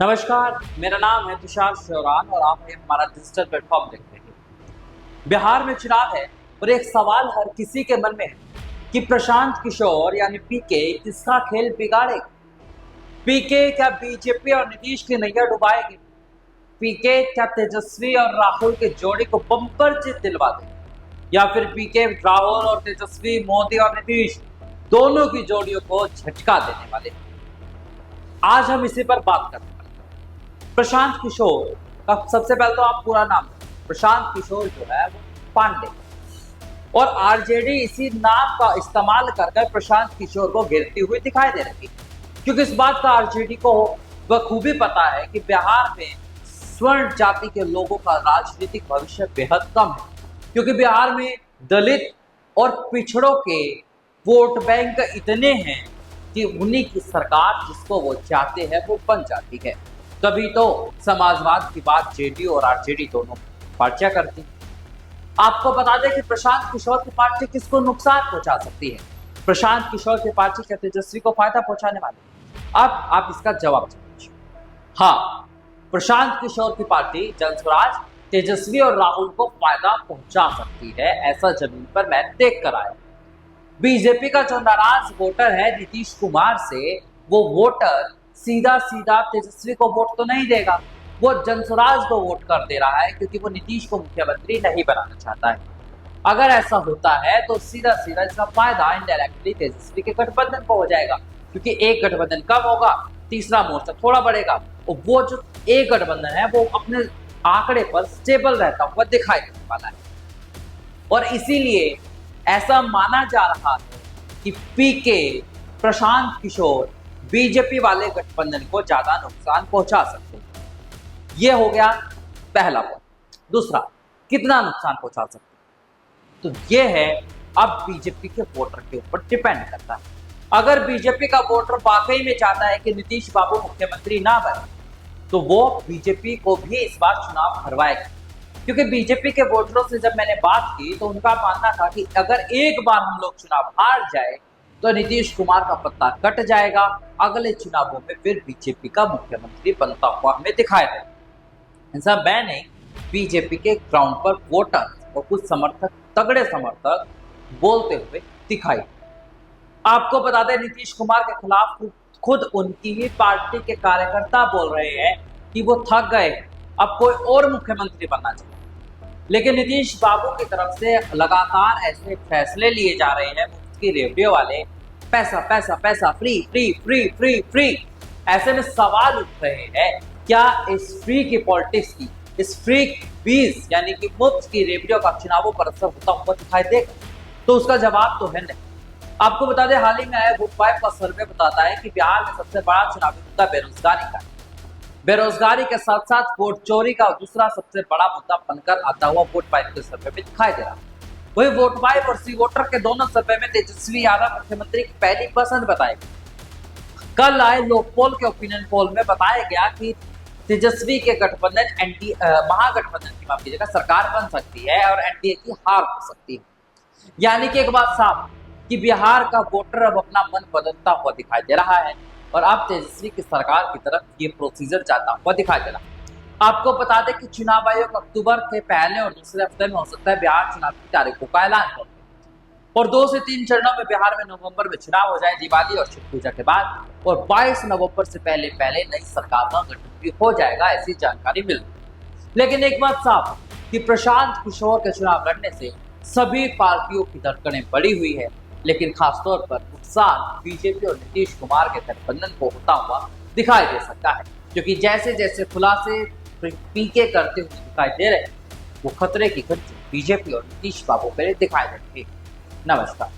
नमस्कार, मेरा नाम है तुषार शौरान और आप हमारा डिजिटल प्लेटफॉर्म देख रहे हैं। बिहार में चुनाव है और एक सवाल हर किसी के मन में है कि प्रशांत किशोर यानी पीके किसका खेल बिगाड़ेगा। पीके क्या बीजेपी और नीतीश की नैया डुबाएगी? पीके क्या तेजस्वी और राहुल के जोड़ी को बम्पर जीत दिलवा देगा, या फिर पीके राहुल और तेजस्वी, मोदी और नीतीश दोनों की जोड़ियों को झटका देने वाले? आज हम इसी पर बात करते हैं। प्रशांत किशोर का सबसे पहले तो आप पूरा नाम, प्रशांत किशोर जो है वो पांडे, और आरजेडी इसी नाम का इस्तेमाल करके प्रशांत किशोर को घेरती हुई दिखाई दे रही है, क्योंकि इस बात का आरजेडी को बखूबी पता है कि बिहार में स्वर्ण जाति के लोगों का राजनीतिक भविष्य बेहद कम है, क्योंकि बिहार में दलित और पिछड़ों के वोट बैंक इतने हैं कि उन्हीं की सरकार जिसको वो चाहते हैं वो बन जाती है। तभी तो समाजवाद की बात जेडीयू और आरजेडी दोनों पार्टियां करती। आपको बता दें कि प्रशांत किशोर की पार्टी किसको नुकसान पहुंचा सकती है। प्रशांत किशोर की पार्टी क्या तेजस्वी को फायदा पहुंचाने वाली? अब आप इसका जवाब दीजिए। हाँ, प्रशांत किशोर की पार्टी जनस्वराज तेजस्वी और राहुल को फायदा पहुंचा सकती है, ऐसा जमीन पर मैं देख कर आया। बीजेपी का जो नाराज वोटर है नीतीश कुमार से, वो वोटर सीधा सीधा तेजस्वी को वोट तो नहीं देगा, वो जनस्वराज को वोट कर दे रहा है, क्योंकि वो नीतीश को मुख्यमंत्री नहीं बनाना चाहता है। अगर ऐसा होता है तो सीधा सीधा इसका फायदा इनडायरेक्टली तेजस्वी के गठबंधन को हो जाएगा, क्योंकि एक गठबंधन कम होगा, तीसरा मोर्चा थोड़ा बढ़ेगा, और वो जो एक गठबंधन है वो अपने आंकड़े पर स्टेबल रहता हुआ दिखाई देने वाला है। और इसीलिए ऐसा माना जा रहा है कि पीके प्रशांत किशोर बीजेपी वाले गठबंधन को ज्यादा नुकसान पहुंचा सकते हैं। यह हो गया पहला पॉइंट। दूसरा, कितना नुकसान पहुंचा सकते हैं, तो यह है अब बीजेपी के वोटर के ऊपर डिपेंड करता है। अगर बीजेपी का वोटर वाकई में चाहता है कि नीतीश बाबू मुख्यमंत्री ना बने, तो वो बीजेपी को भी इस बार चुनाव करवाएगा, क्योंकि बीजेपी के वोटरों से जब मैंने बात की तो उनका मानना था कि अगर एक बार हम लोग चुनाव हार जाए तो नीतीश कुमार का पत्ता कट जाएगा, अगले चुनावों में फिर बीजेपी का मुख्यमंत्री बनता हुआ हमें दिखाई देगा। ऐसा मैं नहीं, बीजेपी के ग्राउंड पर वोटर और कुछ समर्थक, तगड़े समर्थक बोलते हुए दिखाई। आपको बता दें, नीतीश कुमार के खिलाफ खुद उनकी ही पार्टी के कार्यकर्ता बोल रहे हैं कि वो थक गए, अब कोई और मुख्यमंत्री बनना चाहिए। लेकिन नीतीश बाबू की तरफ से लगातार ऐसे फैसले लिए जा रहे हैं मुफ्त की रेडियो वाले, पैसा पैसा पैसा, free free free free free. ऐसे में सवाल उठ रहे हैं, क्या इस फ्री की पॉलिटिक्स की, इस फ्री बीज यानी कि मुफ्त की रेडियो का चुनावों पर असर होता हुआ दिखाई देगा? तो उसका जवाब तो है नहीं। आपको बता दें, हाल ही में आया वोट 5 का सर्वे बताता है कि बिहार में सबसे बड़ा चुनावी मुद्दा बेरोजगारी का है। बेरोजगारी के साथ साथ वोट चोरी का दूसरा सबसे बड़ा मुद्दा बनकर आता हुआ वोट 5 के सर्वे में दिखाई दे रहा है। वही वोट 5 और सी वोटर के दोनों सर्वे में तेजस्वी यादव मुख्यमंत्री की पहली पसंद बताई। कल आए लोक पोल के ओपिनियन पोल में बताया गया कि तेजस्वी के गठबंधन महागठबंधन की माफ कीजिएगा सरकार बन सकती है और एनडीए की हार हो सकती है। यानी कि एक बात साफ कि बिहार का वोटर अब अपना मन बदलता हुआ दिखाई दे रहा है और अब तेजस्वी की सरकार की तरफ ये प्रोसीजर जाता हुआ दिखाई दे रहा है। आपको बता दें कि चुनाव आयोग अक्टूबर के पहले और दूसरे हफ्ते में हो सकता है बिहार चुनाव की तारीखों का ऐलान कर दे, और 2 से 3 चरणों में बिहार में नवंबर में चुनाव हो जाए, दिवाली और छठ पूजा के बाद, और 22 नवंबर से पहले पहले नई सरकार का गठन भी हो जाएगा, ऐसी जानकारी मिल रही। लेकिन एक बात साफ कि प्रशांत किशोर के चुनाव लड़ने से सभी पार्टियों की धड़कनें बढ़ी हुई है, लेकिन खासतौर पर नुकसान बीजेपी और नीतीश कुमार के गठबंधन को होता हुआ दिखाई दे सकता है, क्योंकि जैसे जैसे खुलासे पीके करते हुए दिखाई दे रहे हैं, वो खतरे की घंटी बीजेपी और नीतीश बाबू पर दिखाई दे रही है। नमस्कार।